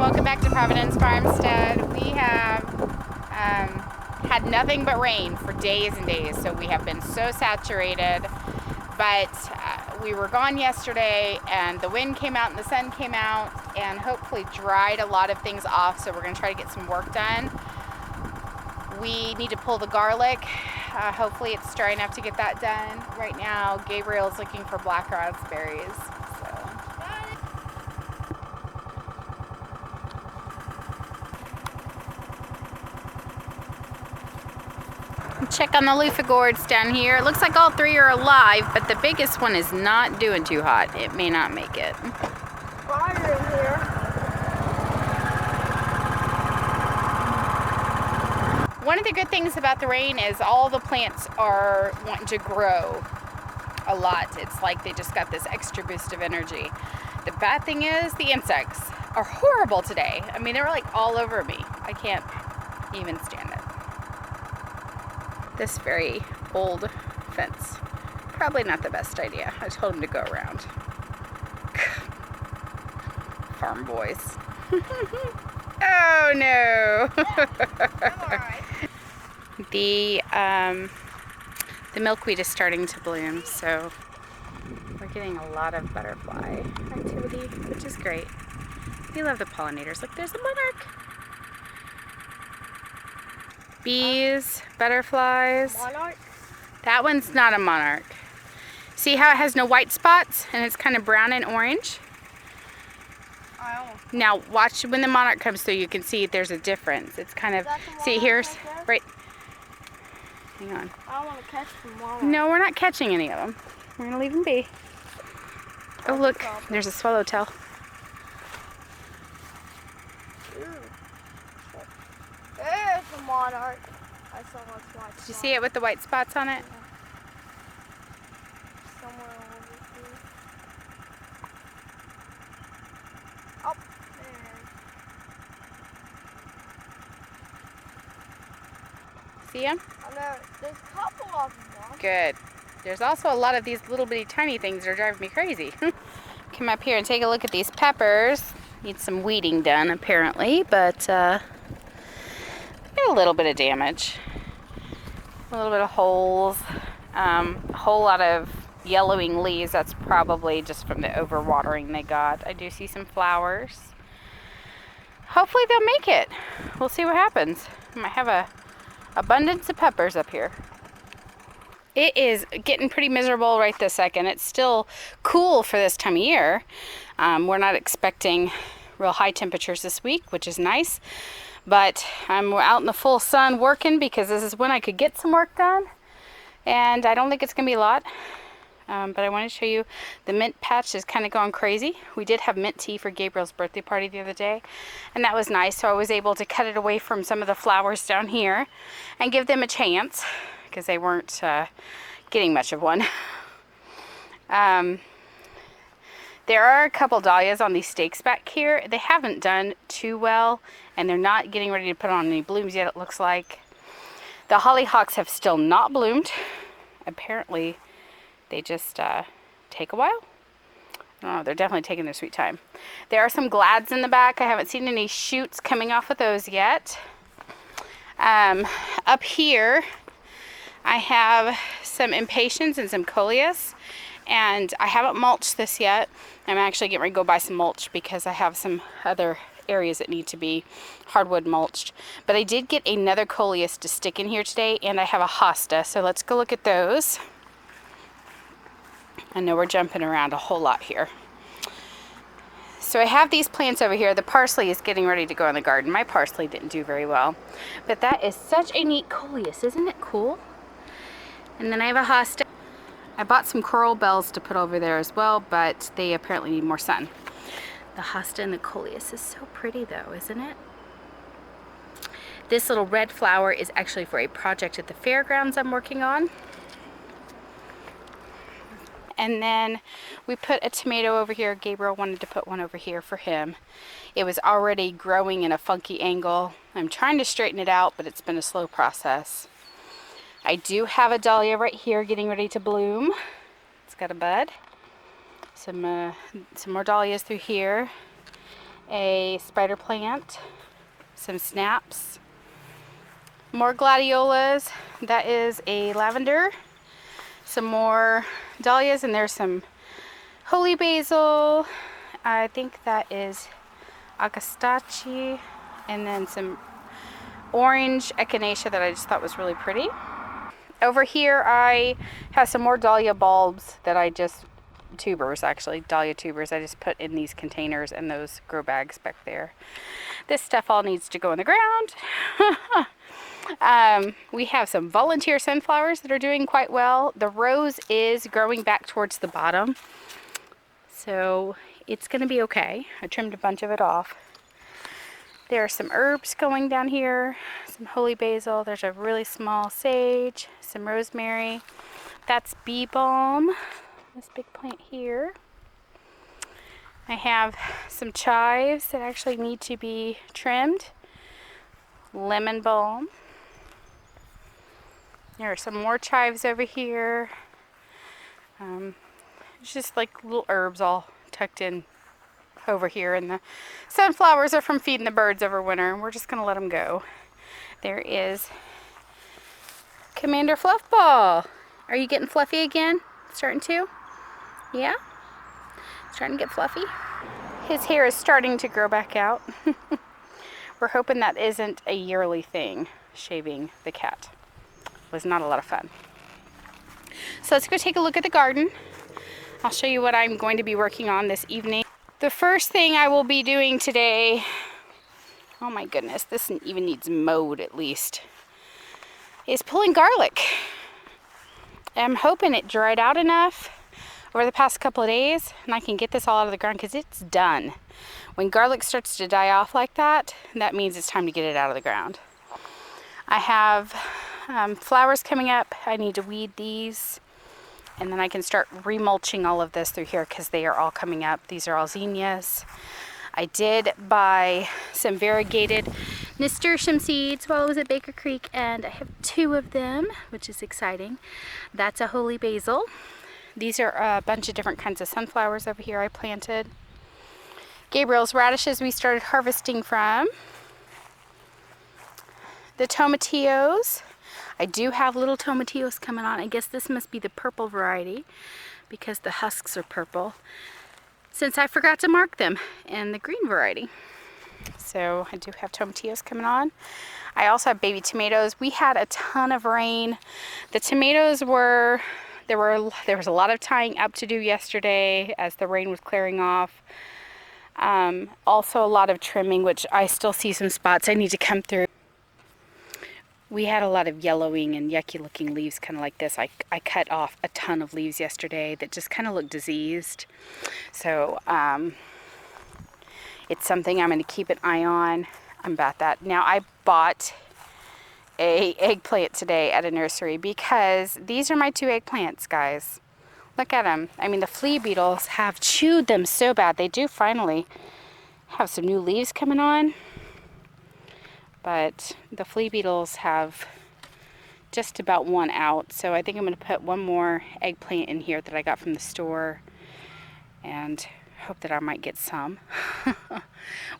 welcome back to Providence Farmstead. We have had nothing but rain for days and days, so we have been so saturated. But we were gone yesterday, and the wind came out and the sun came out and hopefully dried a lot of things off, so we're going to try to get some work done. We need to pull the garlic. Hopefully it's dry enough to get that done. Right now, Gabriel's looking for black raspberries. Check on the loofah gourds down here. It looks like all three are alive, but the biggest one is not doing too hot. It may not make it. Fire in here. One of the good things about the rain is all the plants are wanting to grow a lot. It's like they just got this extra boost of energy. The bad thing is the insects are horrible today. I mean, they were like all over me. I can't even stand it. This very old fence. Probably not the best idea. I told him to go around. Farm boys. Oh no! The milkweed is starting to bloom, so we're getting a lot of butterfly activity, which is great. We love the pollinators. Look, there's a monarch. Bees, butterflies. Monarch? That one's not a monarch. See how it has no white spots and it's kind of brown and orange? Now watch when the monarch comes through, you can see there's a difference. It's kind of, see here's, right, hang on. I want to catch the monarch. No, we're not catching any of them. We're going to leave them be. Oh look, there's a swallowtail. There's the monarch. I saw what's white. Did you see it with the white spots on it? Somewhere over here. Up there. See them? I know. There's a couple of them. Good. There's also a lot of these little bitty tiny things that are driving me crazy. Come up here and take a look at these peppers. Need some weeding done apparently, but a little bit of damage. A little bit of holes. A whole lot of yellowing leaves. That's probably just from the overwatering they got. I do see some flowers. Hopefully they'll make it. We'll see what happens. I might have a abundance of peppers up here. It is getting pretty miserable right this second. It's still cool for this time of year. We're not expecting real high temperatures this week, which is nice. But I'm out in the full sun working because this is when I could get some work done. And I don't think it's going to be a lot. But I want to show you the mint patch is kind of going crazy. We did have mint tea for Gabriel's birthday party the other day. And that was nice. So I was able to cut it away from some of the flowers down here and give them a chance because they weren't getting much of one. There are a couple dahlias on these stakes back here. They haven't done too well, and they're not getting ready to put on any blooms yet, it looks like. The hollyhocks have still not bloomed. Apparently, they just take a while. I don't know, they're definitely taking their sweet time. There are some glads in the back. I haven't seen any shoots coming off of those yet. Up here, I have some impatiens and some coleus. And I haven't mulched this yet. I'm actually getting ready to go buy some mulch because I have some other areas that need to be hardwood mulched. But I did get another coleus to stick in here today, and I have a hosta. So let's go look at those. I know we're jumping around a whole lot here. So I have these plants over here. The parsley is getting ready to go in the garden. My parsley didn't do very well. But that is such a neat coleus. Isn't it cool? And then I have a hosta. I bought some coral bells to put over there as well, but they apparently need more sun. The hosta and the coleus is so pretty though, isn't it? This little red flower is actually for a project at the fairgrounds I'm working on. And then we put a tomato over here. Gabriel wanted to put one over here for him. It was already growing in a funky angle. I'm trying to straighten it out, but it's been a slow process. I do have a dahlia right here getting ready to bloom. It's got a bud. Some more dahlias through here. a spider plant, some snaps, more gladiolas. That is a lavender, some more dahlias, and there's some holy basil. I think that is agastache, and then some orange echinacea that I just thought was really pretty. Over here I have some more dahlia bulbs that I just, tubers actually, dahlia tubers I just put in these containers and those grow bags back there. This stuff all needs to go in the ground. We have some volunteer sunflowers that are doing quite well. The rose is growing back towards the bottom, so it's going to be okay. I trimmed a bunch of it off. There are some herbs going down here, some holy basil. There's a really small sage, some rosemary. That's bee balm, this big plant here. I have some chives that actually need to be trimmed. Lemon balm. There are some more chives over here. It's just like little herbs all tucked in over here, and the sunflowers are from feeding the birds over winter, and we're just gonna let them go. There is Commander Fluffball. Are you getting fluffy again? Starting to? Yeah? Starting to get fluffy? His hair is starting to grow back out. We're hoping that isn't a yearly thing, shaving the cat. It was not a lot of fun. So let's go take a look at the garden. I'll show you what I'm going to be working on this evening. The first thing I will be doing today, oh my goodness, this even needs mowed at least, is pulling garlic. I'm hoping it dried out enough over the past couple of days and I can get this all out of the ground because it's done. When garlic starts to die off like that, that means it's time to get it out of the ground. I have flowers coming up. I need to weed these. And then I can start remulching all of this through here because they are all coming up. These are all zinnias. I did buy some variegated nasturtium seeds while I was at Baker Creek, and I have 2 of them, which is exciting. That's a holy basil. These are a bunch of different kinds of sunflowers over here I planted. Gabriel's radishes we started harvesting from. The tomatillos. I do have little tomatillos coming on. I guess this must be the purple variety because the husks are purple, since I forgot to mark them, and the green variety. So I do have tomatillos coming on. I also have baby tomatoes. We had a ton of rain. The tomatoes there was a lot of tying up to do yesterday as the rain was clearing off. Also a lot of trimming, which I still see some spots I need to come through. We had a lot of yellowing and yucky looking leaves kind of like this. I cut off a ton of leaves yesterday that just kind of looked diseased. So it's something I'm going to keep an eye on about that. Now I bought a eggplant today at a nursery because these are my 2 eggplants, guys. Look at them. I mean, the flea beetles have chewed them so bad. They do finally have some new leaves coming on. But the flea beetles have just about won out. So I think I'm going to put one more eggplant in here that I got from the store and hope that I might get some.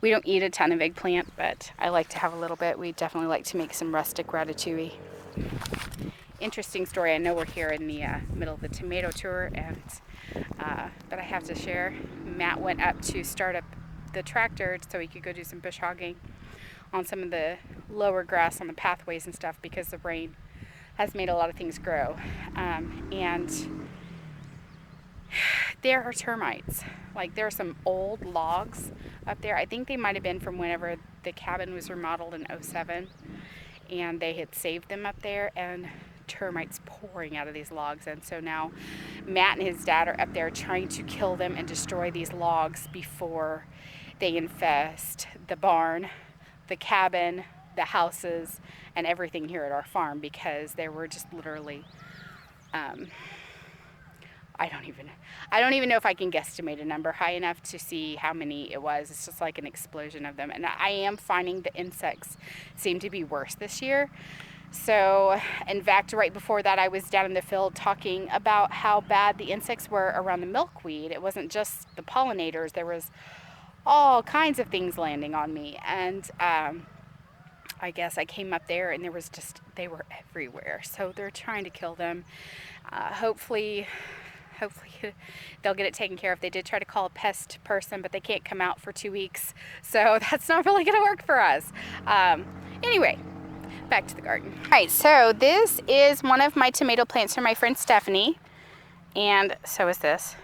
We don't eat a ton of eggplant, but I like to have a little bit. We definitely like to make some rustic ratatouille. Interesting story. I know we're here in the middle of the tomato tour, and but I have to share. Matt went up to start up the tractor so he could go do some bush hogging on some of the lower grass on the pathways and stuff because the rain has made a lot of things grow. And there are termites. Like, there are some old logs up there. I think they might have been from whenever the cabin was remodeled in '07, and they had saved them up there, and termites pouring out of these logs. And so now Matt and his dad are up there trying to kill them and destroy these logs before they infest the barn, the cabin, the houses, and everything here at our farm, because there were just literally I don't even know if I can guesstimate a number high enough to see how many it was. It's just like an explosion of them. And I am finding the insects seem to be worse this year. So, in fact, right before that, I was down in the field talking about how bad the insects were around the milkweed. It wasn't just the pollinators. There was all kinds of things landing on me. And I guess I came up there and they were everywhere. So they're trying to kill them. Hopefully they'll get it taken care of. They did try to call a pest person, but they can't come out for 2 weeks. So that's not really going to work for us. Anyway, back to the garden. All right, so this is one of my tomato plants from my friend Stephanie. And so is this.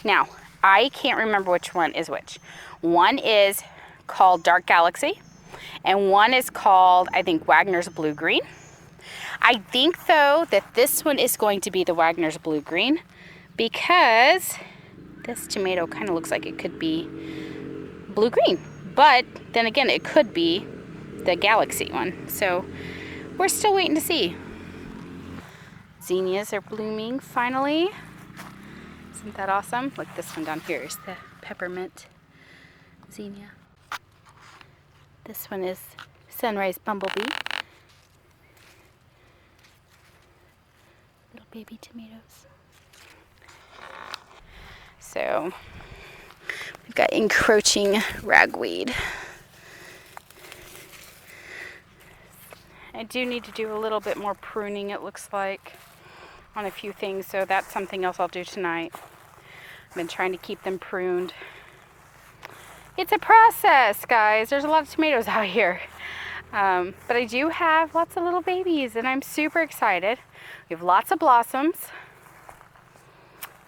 Now, I can't remember which one is which. One is called Dark Galaxy, and one is called, I think, Wagner's Blue Green. I think, though, that this one is going to be the Wagner's Blue Green because this tomato kind of looks like it could be blue green. But then again, it could be the Galaxy one. So we're still waiting to see. Zinnias are blooming finally. Isn't that awesome? Look, this one down here is the peppermint zinnia. This one is Sunrise Bumblebee. Little baby tomatoes. So we've got encroaching ragweed. I do need to do a little bit more pruning, it looks like, on a few things, so that's something else I'll do tonight. I've been trying to keep them pruned. It's a process, guys. There's a lot of tomatoes out here. But I do have lots of little babies, and I'm super excited. We have lots of blossoms.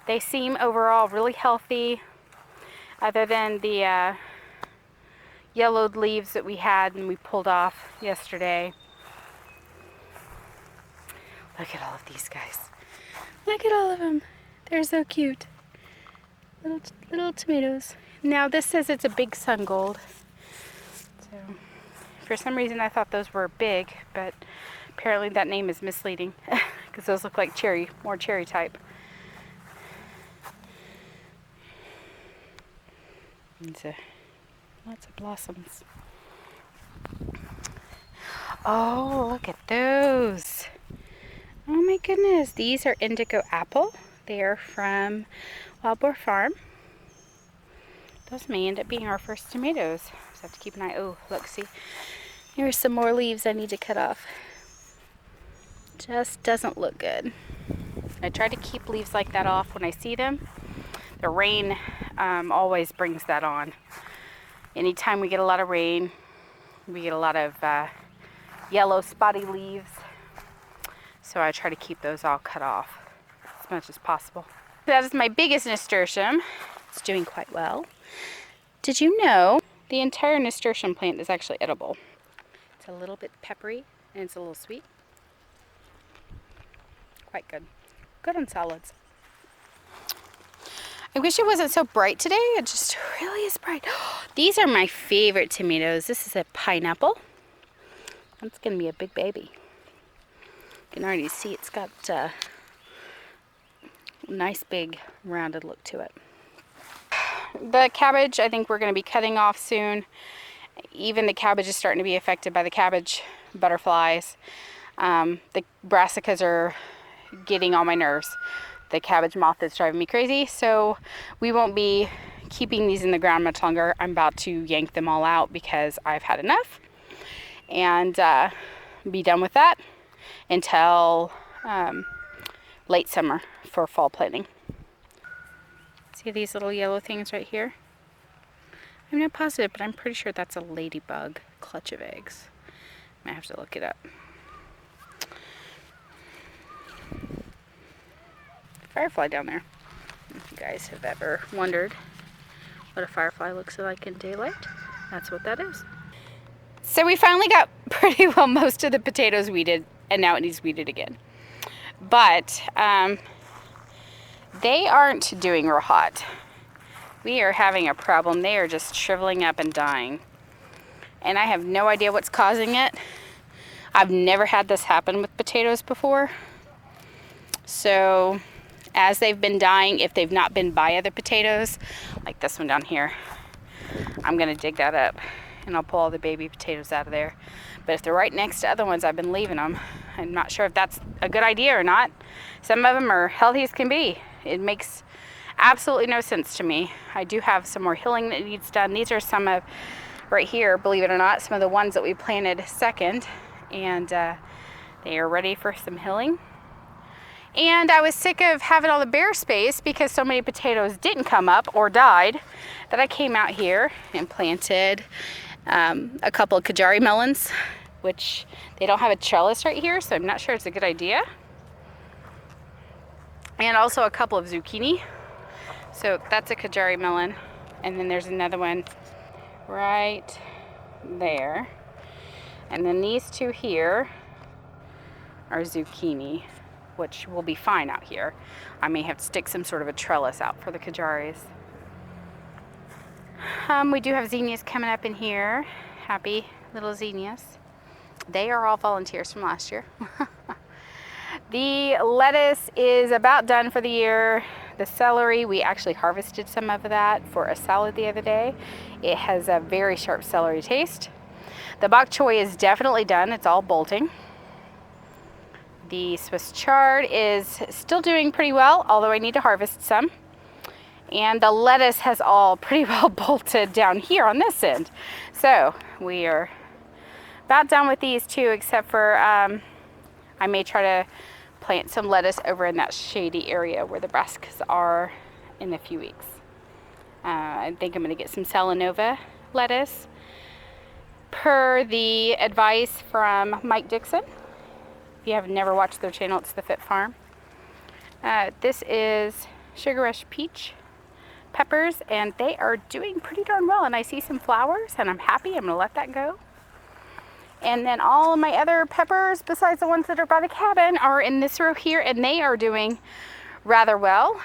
They seem overall really healthy, other than the yellowed leaves that we had and we pulled off yesterday. Look at all of these guys. Look at all of them. They're so cute. Little tomatoes. Now this says it's a big sun gold. So for some reason I thought those were big, but apparently that name is misleading because those look like more cherry type. And so lots of blossoms. Oh, look at those. Oh my goodness, these are Indigo Apple. They are from Wild Boar Farm. Those may end up being our first tomatoes. Just have to keep an eye. Oh, look, see. Here's some more leaves I need to cut off. Just doesn't look good. I try to keep leaves like that off when I see them. The rain always brings that on. Anytime we get a lot of rain, we get a lot of yellow spotty leaves. So I try to keep those all cut off as much as possible. That is my biggest nasturtium. It's doing quite well. Did you know the entire nasturtium plant is actually edible? It's a little bit peppery and it's a little sweet. Quite good. Good on salads. I wish it wasn't so bright today. It just really is bright. These are my favorite tomatoes. This is a pineapple. That's going to be a big baby. You can already see it's got a nice big rounded look to it. The cabbage, I think we're going to be cutting off soon. Even the cabbage is starting to be affected by the cabbage butterflies. The brassicas are getting on my nerves. The cabbage moth is driving me crazy, so we won't be keeping these in the ground much longer. I'm about to yank them all out because I've had enough, and be done with that until late summer for fall planting. See these little yellow things right here? I'm not positive, but I'm pretty sure that's a ladybug clutch of eggs. I might have to look it up. Firefly down there. If you guys have ever wondered what a firefly looks like in daylight, that's what that is. So we finally got pretty well most of the potatoes weeded, and now it needs weeded again. But they aren't doing real hot. We are having a problem. They are just shriveling up and dying. And I have no idea what's causing it. I've never had this happen with potatoes before. So as they've been dying, if they've not been by other potatoes, like this one down here, I'm gonna dig that up and I'll pull all the baby potatoes out of there. But if they're right next to other ones, I've been leaving them. I'm not sure if that's a good idea or not. Some of them are healthy as can be. It makes absolutely no sense to me. I do have some more hilling that needs done. These are some of, right here, believe it or not, some of the ones that we planted second, and they are ready for some hilling. And I was sick of having all the bare space because so many potatoes didn't come up or died that I came out here and planted a couple of Kajari melons, which they don't have a trellis right here, so I'm not sure it's a good idea. And also a couple of zucchini. So that's a Kajari melon. And then there's another one right there. And then these two here are zucchini, which will be fine out here. I may have to stick some sort of a trellis out for the Kajaris. We do have zinnias coming up in here. Happy little zinnias. They are all volunteers from last year. The lettuce is about done for the year. The celery, we actually harvested some of that for a salad the other day. It has a very sharp celery taste. The bok choy is definitely done. It's all bolting. The Swiss chard is still doing pretty well, although I need to harvest some. And the lettuce has all pretty well bolted down here on this end. So we are about done with these two, except for I may try to plant some lettuce over in that shady area where the brassicas are in a few weeks. I think I'm going to get some Salanova lettuce per the advice from Mike Dixon. If you have never watched their channel, it's The Fit Farm. This is Sugar Rush Peach peppers, and they are doing pretty darn well. And I see some flowers, and I'm happy. I'm going to let that go. And then all of my other peppers, besides the ones that are by the cabin, are in this row here, and they are doing rather well.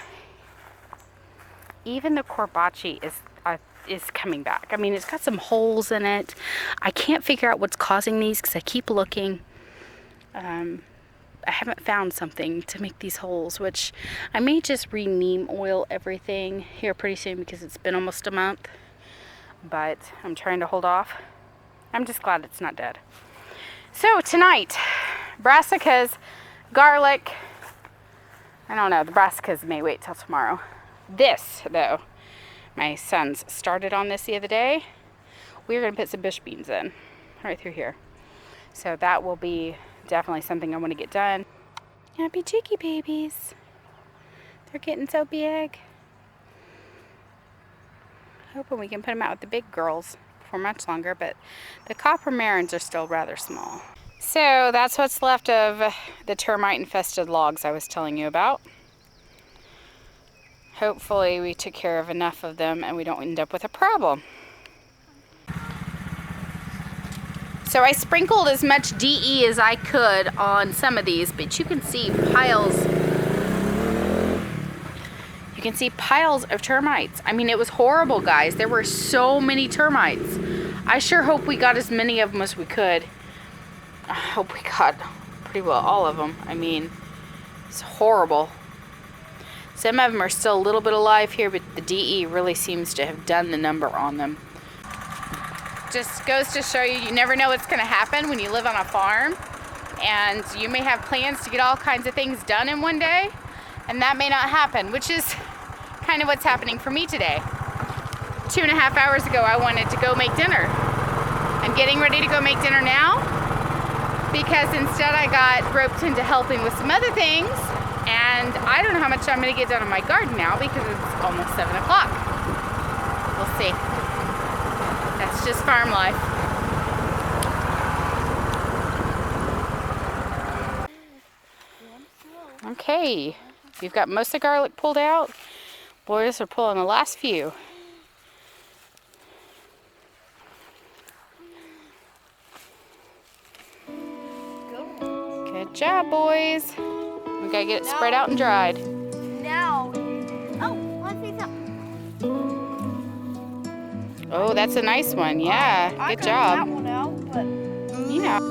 Even the corbachi is coming back. I mean, it's got some holes in it. I can't figure out what's causing these because I keep looking. I haven't found something to make these holes, which I may just re-neem oil everything here pretty soon because it's been almost a month. But I'm trying to hold off. I'm just glad it's not dead. So tonight, brassicas, garlic. I don't know, the brassicas may wait till tomorrow. This, though, my sons started on this the other day. We're going to put some bush beans in right through here. So that will be definitely something I want to get done. Happy cheeky babies. They're getting so big. Hoping we can put them out with the big girls for much longer, but the copper marrons are still rather small. So that's what's left of the termite infested logs I was telling you about. Hopefully we took care of enough of them and we don't end up with a problem. So I sprinkled as much DE as I could on some of these, but you can see piles. You can see piles of termites. I mean, it was horrible, guys. There were so many termites. I sure hope we got as many of them as we could. I hope we got pretty well all of them. I mean, it's horrible. Some of them are still a little bit alive here, but the DE really seems to have done the number on them. Just goes to show you, you never know what's going to happen when you live on a farm. And you may have plans to get all kinds of things done in one day, and that may not happen, which is kind of what's happening for me today. 2.5 hours ago, I wanted to go make dinner. I'm getting ready to go make dinner now because instead I got roped into helping with some other things, and I don't know how much I'm going to get done in my garden now because it's almost 7 o'clock. We'll see. That's just farm life. Okay, we've got most of the garlic pulled out. Boys are pulling the last few. Good job, boys. We gotta get it spread out and dried. Now, oh, let's see something. Oh, that's a nice one. Yeah, I good got that job. one out, but You know.